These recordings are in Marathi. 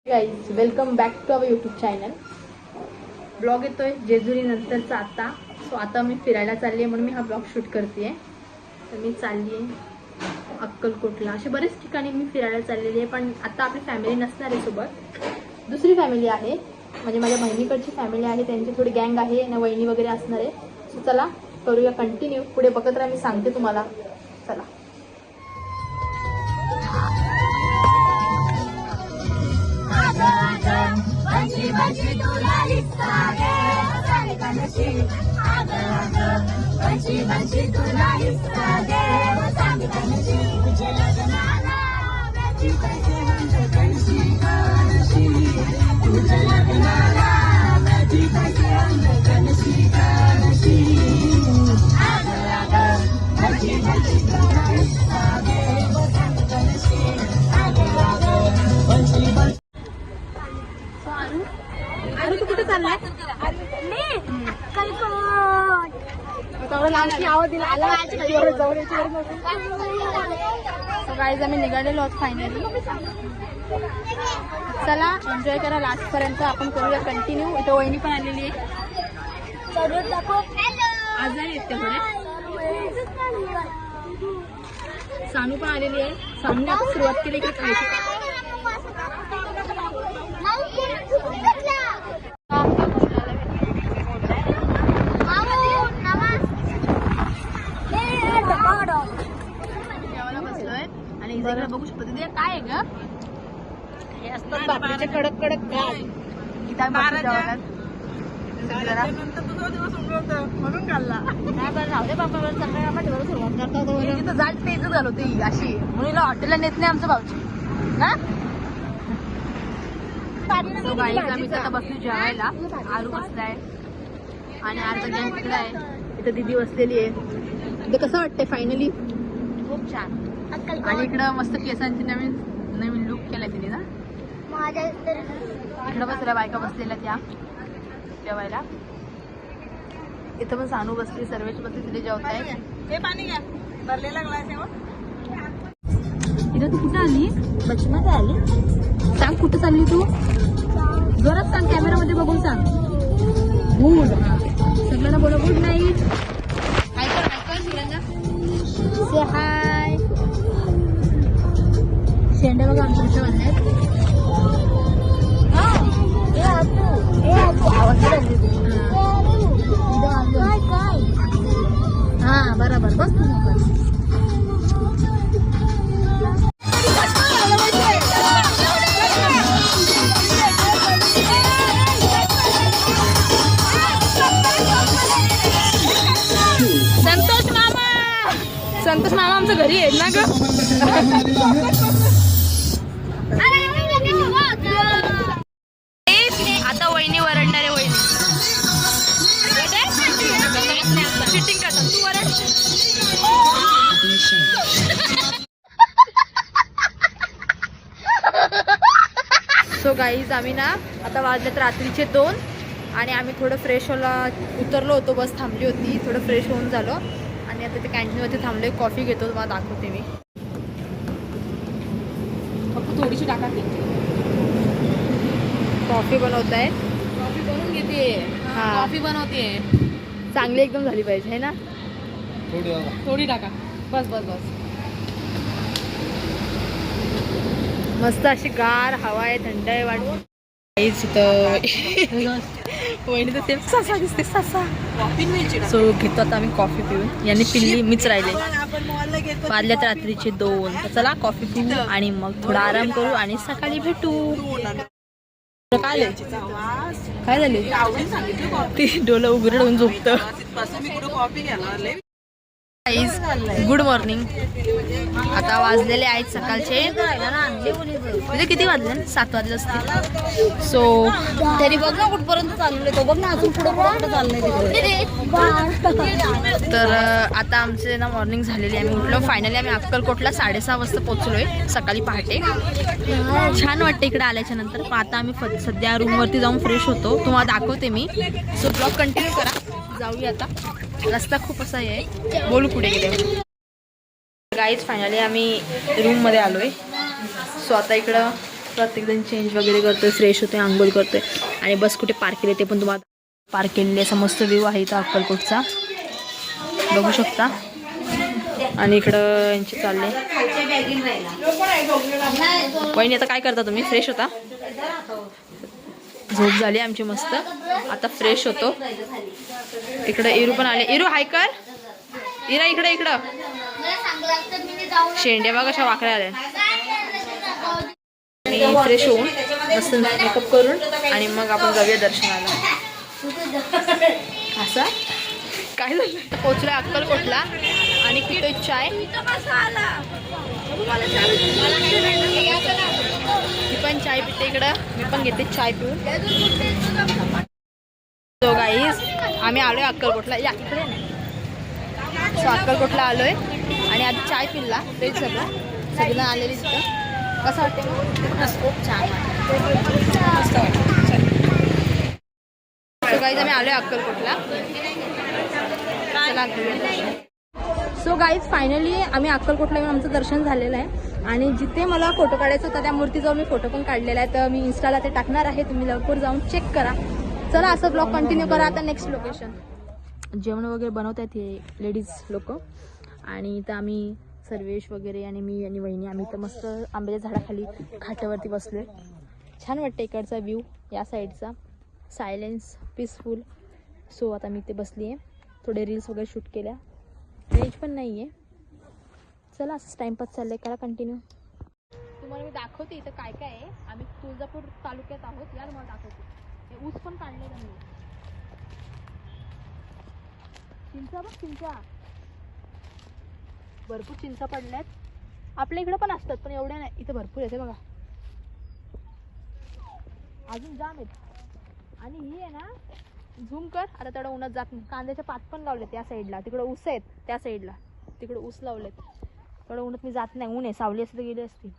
Guys welcome back to our YouTube channel. Vlog येतोय जेजुरी नंतरचा आता. सो आता मी फिरायला चालली आहे म्हणून मी हा ब्लॉग शूट करते आहे. तर मी चालली आहे अक्कलकोटला. असे बरेच ठिकाणी मी फिरायला चाललेली आहे, पण आता आपली फॅमिली नसणार आहे सोबत. दुसरी फॅमिली आहे, म्हणजे माझ्या बहिणीकडची फॅमिली आहे, त्यांची थोडी गँग आहे आणि वहिनी वगैरे असणार आहे. सो चला करूया कंटिन्यू. पुढे बघत राहा, मी सांगते तुम्हाला. चला. तू कुठे चाललाय? आवाज दिला आला. गाईज आम्ही निघालेलो आहोत फायनली. चला एन्जॉय करा लास्ट पर्यंत. आपण करूया कंटिन्यू. इथं वहिनी पण आलेली आहे. आजारी आहेत त्या थोड्या. सानू पण आलेली आहे. सानूने आता सुरुवात केली इकडे खायची. आणि इकडे बघू शकतो तिथे काय आहे ग? हे असतात बापरेचे कडक कडक गाय. म्हणून खाल्ला राहू दे बापा. सुरुवात करता जाट तेज झालो ती अशी म्हणून हॉटेलला नेत नाही आमचं भाऊची ना. आम्ही आता बसलो जेवायला. आलू बसलाय आणि अर्धा गॅस तिकडे आहे. इथं दिदी बसलेली आहे. इथं कसं वाटतंय फायनली? खूप छान. आणि इकडं मस्त केसांची नवीन लुक केलाय तिने ना. इकडं बसल्या बायका बसलेल्या त्या जेवायला. इथं पण सानू बसली, सर्वेच बसली, तिथे जेवताय. हे पाणी घ्या भरलेला ग्लास आहे. इथं तू कुठं आली? बचमध्ये आली. सांग कुठं चालली तू? जोरात सांग, कॅमेरामध्ये बघून सांग. गुड. सगळ्यांना बोला गुड नाईट. हाय कर सगळ्यांना. से हाय. शेंड्या बघा आमच्या कशा बांधल्यात. हा बरोबर बस तू. संतोष मामा आमच्या घरी आहेत ना ग. आता वहिनी वरडणार आहे. वहिनी चिटिंग करतात. तू वरड. सो गाईज आम्ही ना आता वाजलेत रात्रीचे 2 आणि आम्ही थोडं फ्रेश उतरलो होतो. बस थांबली होती. थोडं फ्रेश होऊन झालो आणि आता ते कॅन्टीनमध्ये थांबलोय. कॉफी घेतो, तुम्हाला दाखवते मी. फक्त थोडीशी टाका. कॉफी बनवत आहे. कॉफी बनवून घेते. हा कॉफी बनवते. चांगली एकदम झाली पाहिजे है ना. थोडी टाका. बस बस बस. मस्त अशी गार हवा आहे, थंड आहे वाटत. वहिनी तर सेम ससा दिसते. ससा सो घेतो आता आम्ही कॉफी पिऊन. यांनी पिल्ली, मीच राहिले. वाजल्यात रात्रीचे 2. तर चला कॉफी पिऊ आणि मग थोडा आराम करू आणि सकाळी भेटू. काय झाले? ती डोलं उघडून झोपतं. Good morning. आता वाजलेले आहेत सकाळचे. म्हणजे किती वाजले? 7 वाजले असतील. सो तरी बघ ना कुठपर्यंत चाललोय. तो बघ ना अजून पुढे कुठे चाललंय. तर आता आमचे ना मॉर्निंग झालेली. आम्ही उठलो फायनली. आम्ही अक्कलकोटला 6:30 वाजता पोहोचलोय सकाळी पहाटे. छान वाटतं इकडे आल्याच्या नंतर. पण आता आम्ही सध्या रूमवरती जाऊन फ्रेश होतो. तुम्हाला दाखवते मी. सो ब्लॉग कंटिन्यू करा. जाऊया आता. रस्ता खूप असा आहे. बोलू पुढे गेले. गाईज फायनली आम्ही रूममध्ये आलोय. सो आता इकडं प्रत्येकजण चेंज वगैरे करतोय, फ्रेश होतोय, आंघोळ करतोय आणि बस कुठे पार्क केले ते पण तुम्हाला पार्क केलेले असा मस्त व्ह्यू आहे इथं अक्कलकोटचा, बघू शकता. आणि इकडं यांचे चालले. वहिनी आता काय करता तुम्ही? फ्रेश होता? झोप झाली आमची मस्त, आता फ्रेश होतो. इकडं इरू पण आले. इरू हाय कर. इरा इकडे इकडं. शेंड्या बघा कशा वाकड्या आल्या. मी फ्रेश होऊन मस्त मेकअप करून आणि मग आपण जाऊया दर्शनाला. असं काय झालं? पोचलोय अक्कलकोटला आणि पितोय चाय. मी पण चाय पिते इकडं, मी पण घेते चाय पिऊन. सो गाईज आम्ही आलोय अक्कलकोटला. या इकडे नाही. सो अक्कलकोटला आलोय आणि आधी चाय पिल्ला ते सगळं आलेली तिथं. कसं वाटतं? खूप छान वाटतं. सो गाईज आम्ही आलोय अक्कलकोटला. सो गाईज फायनली आम्ही अक्कलकोटला येऊन आमचं दर्शन झालेलं आहे आणि जिथे मला फोटो काढायचा होता त्या मूर्तीजवळ मी फोटो पण काढलेला आहे. तर मी इन्स्टाला ते टाकणार आहे, तुम्ही लवकर जाऊन चेक करा. चला असं ब्लॉग कंटिन्यू करा. आता नेक्स्ट लोकेशन. जेवण वगैरे बनवत आहेत हे लेडीज लोक आणि इथं आम्ही सर्वेश वगैरे आणि मी आणि वहिनी आम्ही तर मस्त आंब्याच्या झाडाखाली खाटावरती बसलोय. छान वाटतं इकडचा व्ह्यू, या साईडचा सायलेन्स पीसफुल. सो आता मी ते बसली आहे, थोडे रील्स वगैरे शूट केल्या. रेंज पण नाही आहे. चला असंच टाइमपास चाललंय, करा कंटिन्यू. तुम्हाला मी दाखवते इथं काय काय आहे. आम्ही तुळजापूर तालुक्यात आहोत, या तुम्हाला दाखवते. हे ऊस पण काढले त्यांनी. चिंचा बघ, चिंचा भरपूर चिंचा पडल्यात. आपल्या इकडे पण असतात पण एवढ्या नाही, इथं भरपूर येते बघा, अजून जाम आहेत. आणि ही आहे ना, झूम कर. आता तेवढं उन्हात जात नाही. कांद्याच्या पात पण लावलेत त्या साईडला, तिकडं ऊस आहेत त्या साईडला, तिकडं ऊस लावलेत. तेवढं उन्हात मी जात नाही, ऊन आहे. सावली असते तर गेली असती.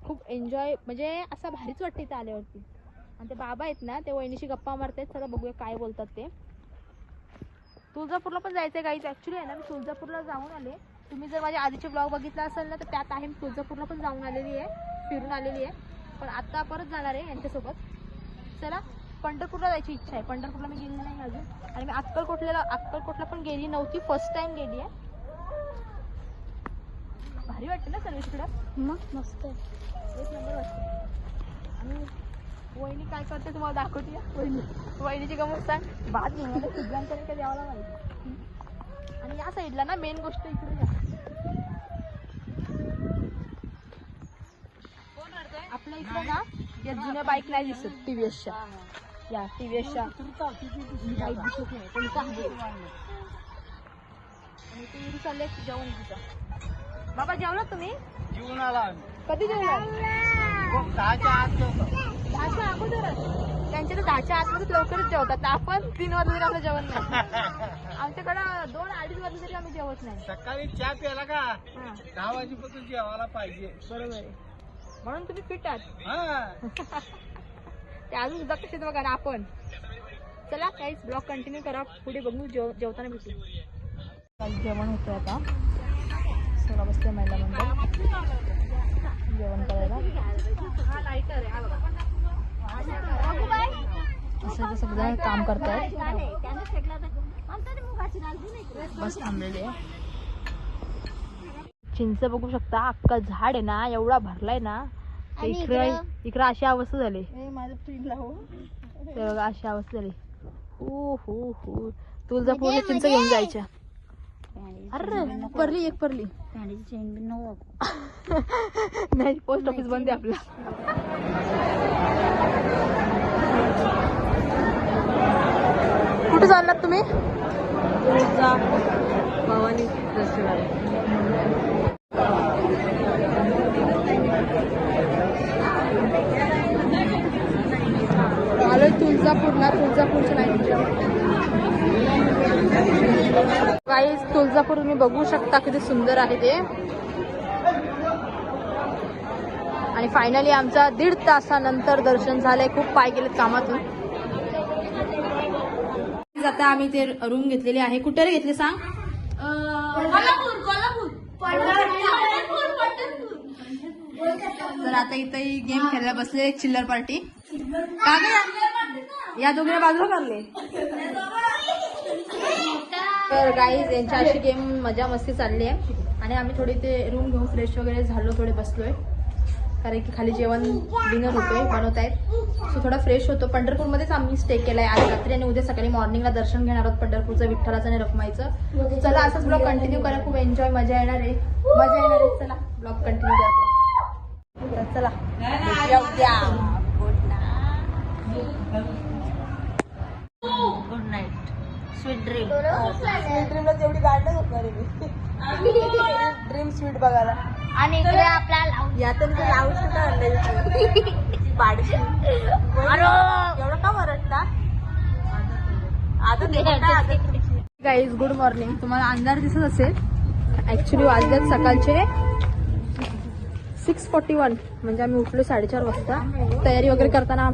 खूप एन्जॉय म्हणजे असं भारीच वाटतं इथं आल्यावरती. आणि ते बाबा आहेत ना, ते वहिनीशी गप्पा मारतायत. चला बघूया काय बोलतात ते. तुळजापूरला पण जायचं आहे गाईज. ॲक्च्युली आहे ना, मी तुळजापूरला जाऊन आले. तुम्ही जर माझ्या आधीचे ब्लॉग बघितला असेल ना, तर त्यात आहे मी तुळजापूरला पण जाऊन आलेली आहे, फिरून आलेली आहे. पण आता परत जाणार आहे यांच्यासोबत. चला पंढरपूरला जायची इच्छा आहे. पंढरपूरला मी गेली नाही अजून. आणि मी अक्कलकोटला पण गेली नव्हती, फर्स्ट टाइम गेली आहे. भारी वाटते ना सर्विस इकडं. मग मस्त एक नंबर वाटतं. आणि वहिनी काय करते तुम्हाला दाखवते. वहिनीची गमत सांग. बाद नाही सिद्धांताने काय द्यावाला माहिती. आणि या साईडला ना मेन गोष्ट इकडे आपल्या इकडे ना या जुन्या बाईक नाही दिसत. टीव्हीएसच्या, या टीव्हीएसच्या बाईक दिसत नाही. पण आणि ते चालले जेवण तिथं. बाबा जेवला तुम्ही? जेवून आला. कधी जेवला? 10च्या आत. 10च्या अगोदरच. त्यांच्या तर 10च्या आतमध्येच लवकरच जेवतात. आपण 3 वाजता तरी आपलं जेवण नाही. आमच्याकडं 2-2:30 वाजता तरी आम्ही जेवत नाही. सकाळी चहा प्याला का 10 वाजेपासून जेवायला पाहिजे. बरोबर आहे, म्हणून तुम्ही फिट आहात. ते अजून सुद्धा कसे बघा ना आपण. चला काहीच ब्लॉग कंटिन्यू करा, पुढे बघू. जेवताना भेटू. काही जेवण होतं आता. सगळं बसते महिला मंडळ जेवण करायला. असं सगळं काम करतायत. बस थांबलेले आहे. चिंच बघू शकता, अख्खा झाड आहे ना, एवढा भरलाय ना. इकडं अशी अवस्था झाली. बघा अशी अवस्था झाली. हो तुळजापूरला चिंच घेऊन जायच्या. अरे परली एक परली नाही. पोस्ट ऑफिस बंद आहे आपला. कुठे चाललात तुम्ही? भवानी आलो तुळजापूरला. तुळजापूरच्या लाईन गाईज. तुळजापूर तुम्ही बघू शकता किती सुंदर आहे ते. आणि फायनली आमचा 1.5 तासानंतर दर्शन झालंय. खूप पाय गेलेत कामातून. आता आम्ही ते रूम घेतलेली आहे. कुठे रे घेतले सांग? तर आता इथं गेम खेळायला बसले एक चिल्लर पार्टी. का ग या दोघीला बाजूला करले. तर गाईज यांच्या अशी गेम मजा मस्ती चालली आहे आणि आम्ही थोडी ते रूम घेऊन फ्रेश वगैरे झालो, थोडे बसलोय कारण की खाली जेवण डिनर होतोय बनवतायत. सो थोडा फ्रेश होतो. पंढरपूरमध्येच आम्ही स्टे केलाय आज रात्री आणि उद्या सकाळी मॉर्निंगला दर्शन घेणार आहोत पंढरपूरचं, विठ्ठलाचं आणि रखमाईचं. चला असंच ब्लॉग कंटिन्यू करा, खूप एन्जॉय मजा येणार आहे. चला ब्लॉग कंटिन्यू करा. चला उद्या. Good night. Sweet dream. Sweet ड्रीमला तेवढी गाडच होणार आहे मी. ड्रीम स्वीट बघायला. आणि इकडे आपल्याला यातून लावू सुद्धा पाडशी एवढं का वरटता. आता गाईज गुड मॉर्निंग. तुम्हाला अंधार दिसत असेल, ऍक्च्युली वाजल्यात सकाळचे 6:41 म्हणजे आम्ही उठलो 4:30 वाजता. तयारी वगैरे करताना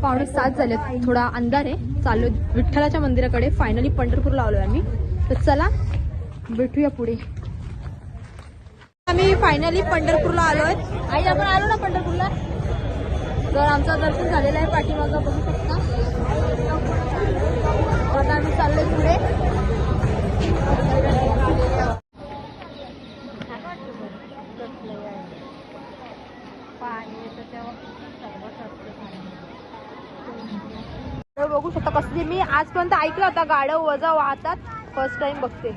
6:45 झालेत. थोडा अंधार आहे. चाललो विठ्ठलाच्या मंदिराकडे. फायनली पंढरपूरला आलोय आम्ही. तर चला भेटूया पुढे. आम्ही फायनली पंढरपूरला आलोय. आई आपण आलो ना पंढरपूरला. तर आमचं दर्शन झालेलं आहे. पाठीमागं बघू शकता. आता आम्ही चाललोय पुढे. बघू शकता कसली मी आजपर्यंत ऐकलं होता गाड्या वजा वाहतात. फर्स्ट टाइम बघते.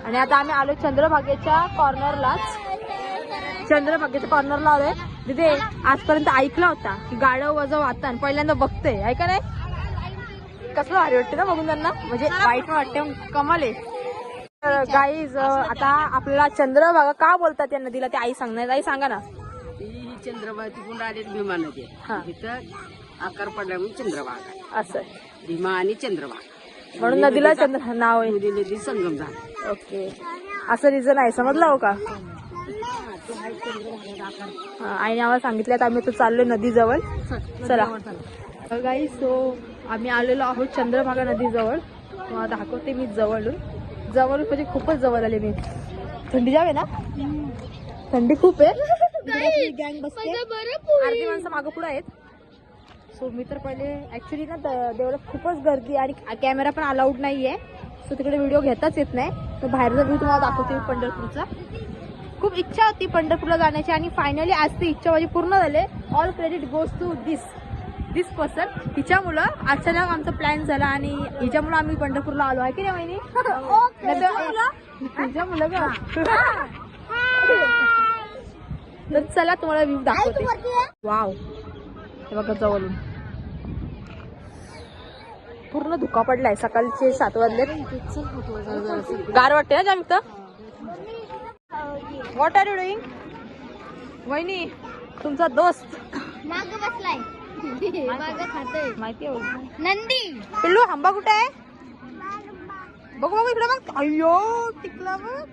आणि आता आम्ही आलो चंद्रभागेच्या कॉर्नरलाच. चंद्रभागेच्या कॉर्नरला आलोय. तिथे आजपर्यंत ऐकला होता की गाड्या वजा वाहतात, पहिल्यांदा बघते. ऐका नाही कसलं भारी वाटते ना बघून त्यांना, म्हणजे वाईट वाटते. कमाल आहे. तर गाईज आता आपल्याला चंद्रभागा का बोलतात या नदीला ते आई सांगणार. आई सांगा ना. ही चंद्रभागा तिकडून आले भीमा नदी. इथं आकार पडला म्हणून चंद्रभागा असं भीमा आणि चंद्रभागा म्हणून नदीला चंद्र नाव आहे. नदी संगम झाला. ओके असं रिझन आहे. समजलं हो का. आईने आम्हाला सांगितलं. आम्ही तो चाललोय नदीजवळ. चला गाईज. सो आम्ही आलेलो आहोत चंद्रभागा नदीजवळ. तुम्हाला दाखवते मी जवळून. म्हणजे खूपच जवळ आले मी. थंडी जावे ना. थंडी खूप आहे. गँग बसते. अर्धी माणसं मागं पुढे आहेत. सो मी तर पहिले ऍक्च्युली ना देवळात खूपच गर्दी आणि कॅमेरा पण अलाउड नाहीये. सो तिकडे व्हिडिओ घेताच येत नाही. तर बाहेरचा व्ह्यू तुम्हाला दाखवते पंढरपूरचा. खूप इच्छा होती पंढरपूरला जाण्याची आणि फायनली आज ती इच्छा माझी पूर्ण झाली. All credit goes to this person. हिच्यामुळं अचानक आमचा प्लॅन झाला आणि हिच्यामुळं आम्ही पंढरपूरला आलो आहे की नाही वहिनी. हिच्यामुळं का. तर चला तुम्हाला व्ह्यू दाखवते. वाव हे बघा जवळून पूर्ण धुका पडलाय. सकाळचे 7 वाजले. गार वाटते ना जाम इथं. What are you doing. वहिनी तुमचा दोस्त माग बसलाय. माहिती आहे नंदी. पिल्लू आंबा कुठे आहे. बघू इकडे बघ. अय्यो टिकला बघ.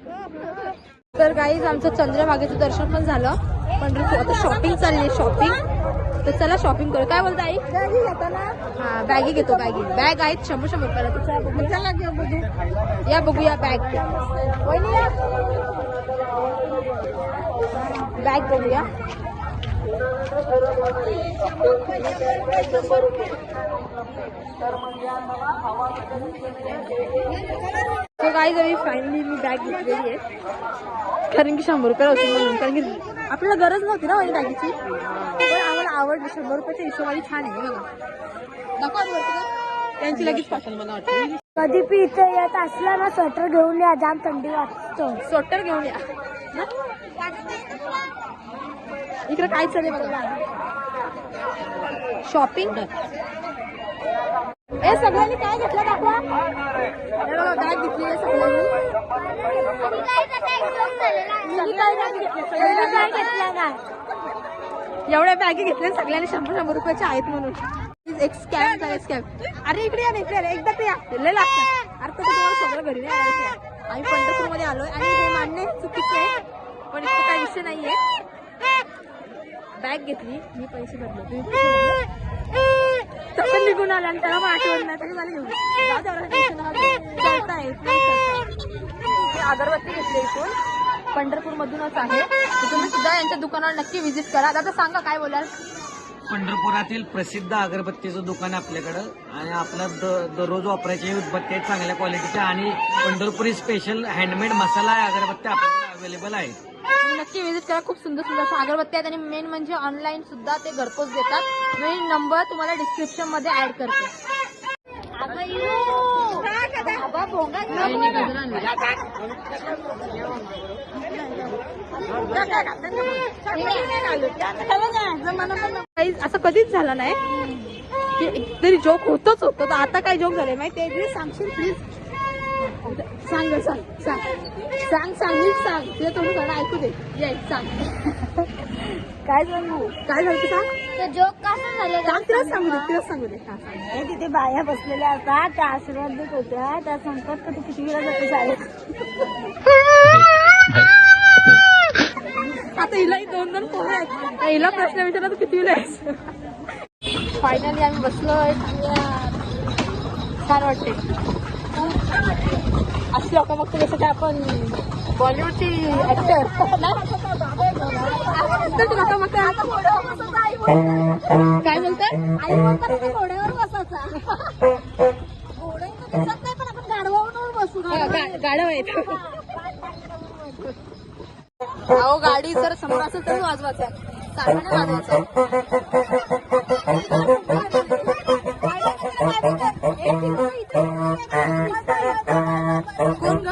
तर गाईज आमचं चंद्रभागेचं दर्शन पण झालं. पंढरपूर आता शॉपिंग चालली. शॉपिंग. तर चला शॉपिंग करू. काय बोलता आई. हा बॅगी घेतो. बॅग आहेत 100 रुपयाला. या बघूया बॅग. बॅग बघूया. तो गाईज अभी फायनली मी बॅग घेतलेली आहे कारण की 100 रुपये होती म्हणून. कारण की आपल्याला गरज नव्हती ना माझी बॅगीची, पण आम्हाला आवडली. 100 रुपयाच्या हिशोबाने छान आहे बघा. त्यांची लगेच पसंत मला वाटतं. कधी पी इथे येत असला ना स्वेटर घेऊन या. जाम थंडी वाजतो. स्वेटर घेऊन या. इकडे काय चाललंय बघा. शॉपिंग. ए सगळ्यांनी काय घेतलं दाखवा. बॅग घेतली आहे सगळ्यांनी. एवढ्या बॅगी घेतल्या सगळ्यांनी 100 रुपयाच्या आहेत म्हणून. एक स्कॅम झाला. स्कॅम. अरे इकडे या ना. इकडे एकदा ते या. लय लागतं. अरे तर तुम्हाला सगळं घरी नाही आणायचं. आम्ही पंढरपूरमध्ये आलोय आणि हे मान्य चुकीचं आहे पण इतकं काही विषय नाहीये. बॅग घेतली. मी पैसे भरले. तसं निघून आला आणि त्याला मग आठवण नाही तरी मला घेऊन अगरबत्ती घेतली इथून. पंढरपूर मधूनच आहे. तर तुम्ही सुद्धा यांच्या दुकानावर नक्की व्हिजिट करा. आता सांगा काय बोलाल. पंढरपुरातील प्रसिद्ध अगरबत्तीचं दुकान आपल्याकडं आणि आपला दररोज वापरायचे उदबत्ती आहेत चांगल्या क्वालिटीच्या आणि पंढरपुरी स्पेशल हँडमेड मसाला अगरबत्ती आपल्याकडे अवेलेबल आहेत. तुम्ही नक्की व्हिजिट करा. खूप सुंदर सुंदर अशा अगरबत्ती आहेत आणि मेन म्हणजे ऑनलाईन सुद्धा ते घरपोच देतात. मी नंबर तुम्हाला डिस्क्रिप्शन मध्ये ऍड करते. असं कधीच झालं नाही की एकतरी जोक होतच होतं. तर आता काय जोक झाले माहिती प्लीज सांगशील प्लीज. सांग सांग सांग सांग सांग नीट सांग. तुझ्या तोंडून गाणं ऐकू दे. ये सांग काय सांगू काय झालं सांग. जोक कसं झालं सांग तिला सांगू दे तिला सांगू दे. हा सांग. तिथे बाया बसलेल्या असतात त्या आशीर्वाद देत होत्या. त्या सांगतात का तू किती वेळा जाते शाळेत. आता हिलाही 2-2 पोरं आहेत. हिला प्रश्न विचारला तू किती वेळा आहेस. फायनली आम्ही बसलोय. छान वाटते. असं लोक बघतो जसं काय आपण बॉलिवूडची ऍक्टर. काय बोलताय. आई म्हणतात की घोड्यावर बसायचा. घोड्यावर दिसत नाही पण आपण गाढवावर बसू. गाडव आहेत. अहो गाडी जर समोर असेल तर वाजवायचा. सारखं वाजवायचं. कोण ग.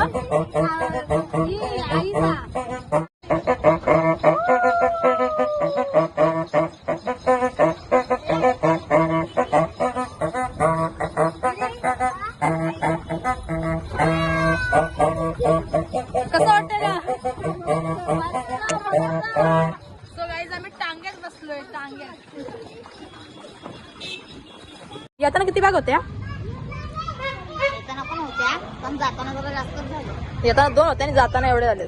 कसं वाटतं का. सो गाईज आम्ही टांग्यात बसलोय. टांग्यात येताना किती बॅग होत्या. येताना पण होत्या पण जाताना जरा जास्तच झालं. येताना 2 होत्या आणि जाताना एवढे झाले.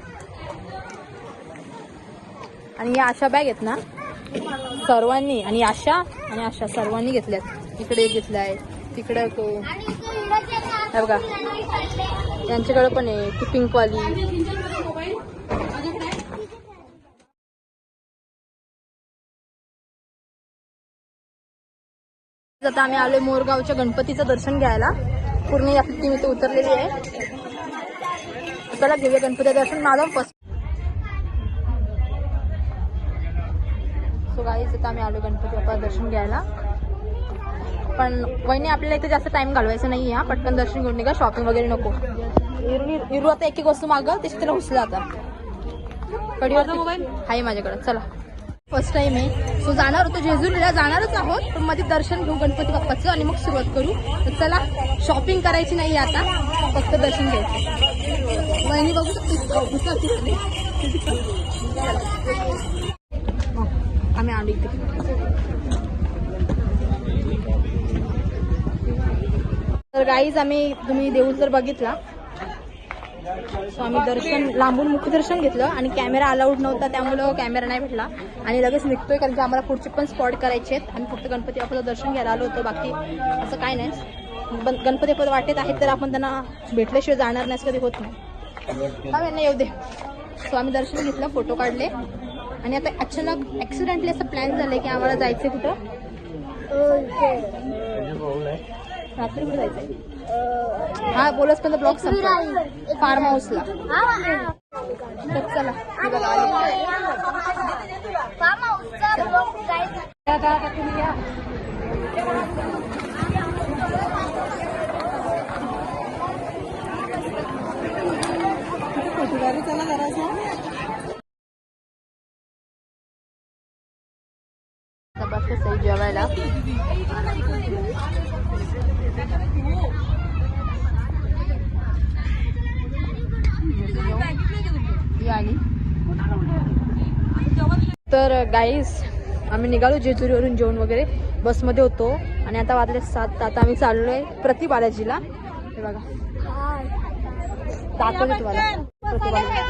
आणि या अशा बॅग आहेत ना सर्वांनी आणि आशा आणि आशा सर्वांनी घेतल्यात. इकडे एक घेतलाय तिकडे तो हे बघा यांच्याकडे पण आहे ती पिंकवाली. आता आम्ही आलोय मोरगावच्या गणपतीचं दर्शन घ्यायला. पूर्ण आपली टीम इथे उतरलेली आहे. चला घेऊया गणपतीचं दर्शन. माझं फर्स्ट. सो गाईज आता आम्ही आलो गणपती बाप्पा दर्शन घ्यायला. पण वहिनी आपल्याला इथे जास्त टाइम घालवायचा नाही. हा पटकन दर्शन घेऊन निघा. शॉपिंग वगैरे नको. इरू आता एक वस्तू मागल त्याची तिला उचला. आता कडीवरचा मोबाईल आहे माझ्याकडे. चला फर्स्ट टाइम आहे. सो जाणार होतो जेजुरीला जाणारच आहोत पण मध्ये दर्शन घेऊ गणपती बाप्पाचं आणि मग सुरुवात करू. तर चला शॉपिंग करायची नाही आता फक्त दर्शन घ्यायचं. वहिनी बघू आम्ही आलो इथे. तर गाईज आम्ही तुम्ही देऊळ जर बघितला सो आम्ही दर्शन लांबून मुखदर्शन घेतलं आणि कॅमेरा अलाउड नव्हता त्यामुळं कॅमेरा नाही भेटला आणि लगेच निघतोय कारण की आम्हाला पुढचे पण स्पॉट करायचे आहेत. आम्ही फक्त गणपती बाप्पाचं दर्शन घ्यायला आलो होतो. बाकी असं काय नाही. गणपती बाप्पा वाटेत आहेत तर आपण त्यांना भेटल्याशिवाय जाणार नाही कधी होत नाही. यांना येऊ दे. सो आम्ही दर्शन घेतलं फोटो काढले आणि आता अचानक ऍक्सिडेंटली असं प्लॅन झालंय की आम्हाला जायचंय कुठं. रात्री कुठे जायचंय. हा बोलच पण ब्लॉक संपला. फार्म हाऊसला. तर चला चला जरा जेवायला. तर गाईज आम्ही निघालो जेजुरीवरून जेवण वगैरे बसमध्ये होतो आणि आता वाजले 7. आता आम्ही चाललोय प्रति बालाजीला. हे बघा दाखवले तुम्हाला प्रति बालाजी.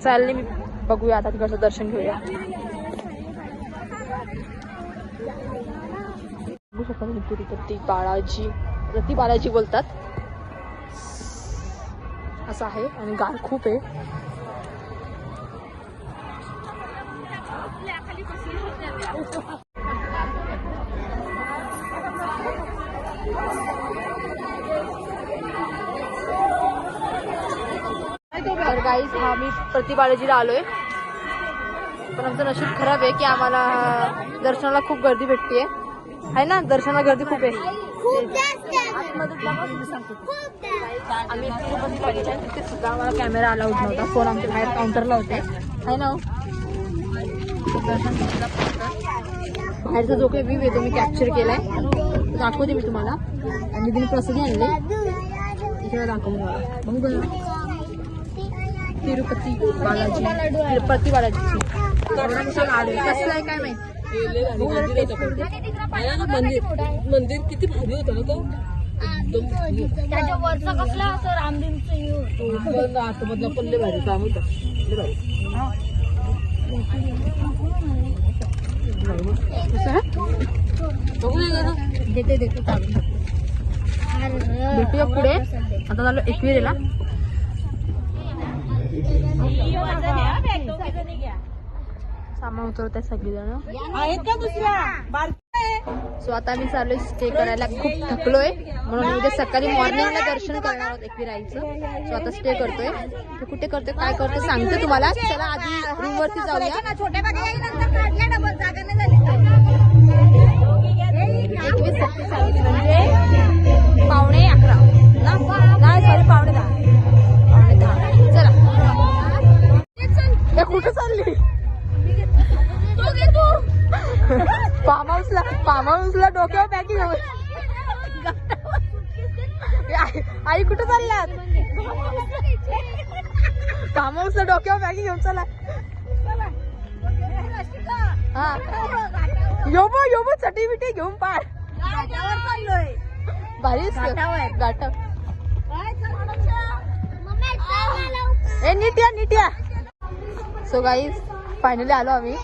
चालले मी बघूया आता तिकडचं दर्शन घेऊया. बघू शकता प्रति बालाजी बोलतात. असं आहे आणि गार खूप आहे. तर गाईज हा मी प्रतिबालाजीला आलोय, पण आमचं नशीब खराब आहे की आम्हाला दर्शनाला खूप गर्दी भेटते आहे ना. दर्शनाला गर्दी खूप आहे. आम्ही तिरुपतीला तिथे सुद्धा आम्हाला कॅमेरा अलाउड नव्हता. फोन आमच्या बाहेर काउंटरला होते आहे ना. दर्शन घेतला बाहेरचा जो काही व्ह्यू आहे तो मी कॅप्चर केलाय, दाखवते मी तुम्हाला. आणि तिने प्रसादी आणले इकडे दाखवू मला. बघू बघा तिरुपती बालाजी, तिरुपती बालाजीची एवढा मोठा लाड आहे. कसलं आहे काय माहिती. मंदिर किती भारी होतं ना तो. त्याच्या वरचा कसला असं रामलिंगचं आतमधला पण लय भारी काम होतं. देते भेटूया पुढे. आता झालं 21 ला. सामान उतरवत आहे सगळीजण. आहेत का दुसऱ्या. सो आता आम्ही चाललोय स्टे करायला. खूप थकलोय म्हणून उद्या सकाळी मॉर्निंगला दर्शन करणार आहोत एकविराईचं. सो आता स्टे करतोय. ते कुठे करतोय काय करतोय सांगते तुम्हाला. चला आधी रूम वरती जाऊया. 21:36 म्हणजे 11:15 ना. नाही सॉरी 11:10. चला. कुठे चालली. फार्म हाऊसला डोक्यावर पॅकिंग हवं. आई कुठे चालल्यात. फार्म हाऊसला डोक्यावर पॅकिंग घेऊन चला. हा योबो चटी बिटी घेऊन पाड. भारी गाठा. ए नीट या. सो गाईज फायनली आलो आम्ही.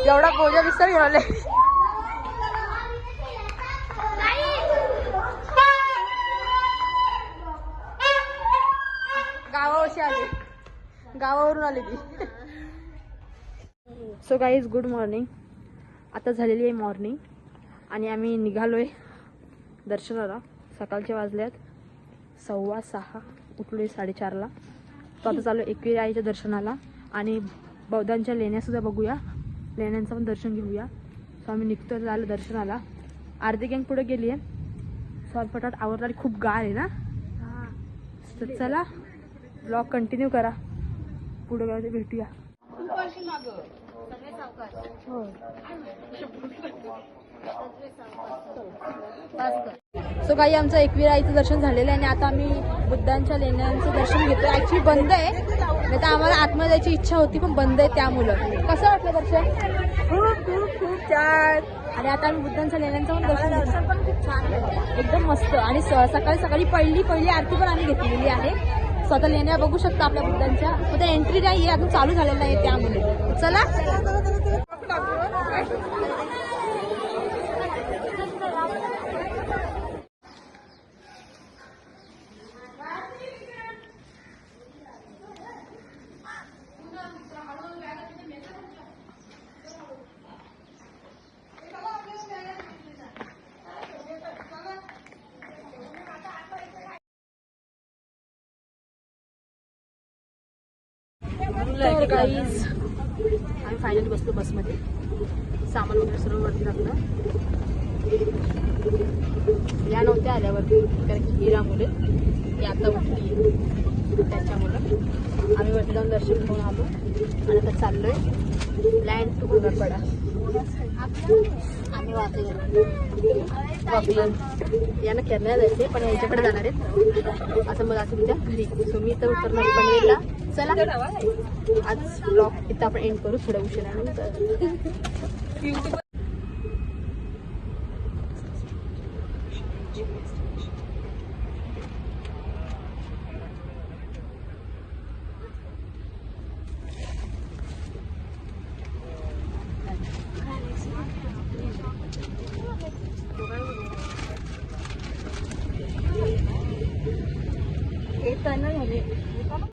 एवढा बोजा विस्तार घेऊन आले. गावावरून आले ती. So guys good morning. आता झालेली आहे मॉर्निंग आणि आम्ही निघालोय दर्शनाला. सकाळचे वाजल्यात 6:15. उठलोय 4:30ला. तो आता चालू 21 आईच्या दर्शनाला आणि बौद्धांच्या लेण्यासुद्धा बघूया. लेण्यांचं पण दर्शन घेऊया. सो आम्ही निघतो झालं दर्शनाला. अर्धी गँग पुढे गेली आहे. स्वयंपटात आवडणारी खूप गार आहे ना. तर चला ब्लॉग कंटिन्यू करा. पुढे गावचे भेटूया. सो काही आमचं 21 आईचं दर्शन झालेलं आहे आणि आता आम्ही बुद्धांच्या लेण्यांचं दर्शन घेतोय. ऍक्च्युली बंद आहे, नाही तर आम्हाला आतमध्ये जायची इच्छा होती पण बंद आहे त्यामुळं. कसं वाटलं दर्शन. खूप छान. आणि आता आम्ही बुद्धांच्या लेण्यांचं पण दर्शन पण खूप छान एकदम मस्त. आणि सकाळी पहिली आरती पण आम्ही घेतलेली आहे. स्वतः लेण्या बघू शकता आपल्या बुद्धांच्या. आता एंट्री नाही आहे अजून, चालू झालेलं आहे त्यामुळे. चला तर गाईज आम्ही फायनली बसलो बसमध्ये. सामान वगैरे सर्व वरती टाकलं. या नव्हत्या आल्यावरती कारण की हिरा मुले ती आता उठली त्याच्यामुळं आम्ही वरती जाऊन दर्शन घेऊन आलो आणि आता चाललोय लँड टू भंगारपाडा. आम्ही वाचले यांना खेळण्याला जायचे पण याच्याकडे जाणार आहेत असं मला असं तुझ्या घरी. सो मी तर उतरणार पनवेलला. चला आज ब्लॉग इथं आपण एंड करू थोड्या उशिरानंतर.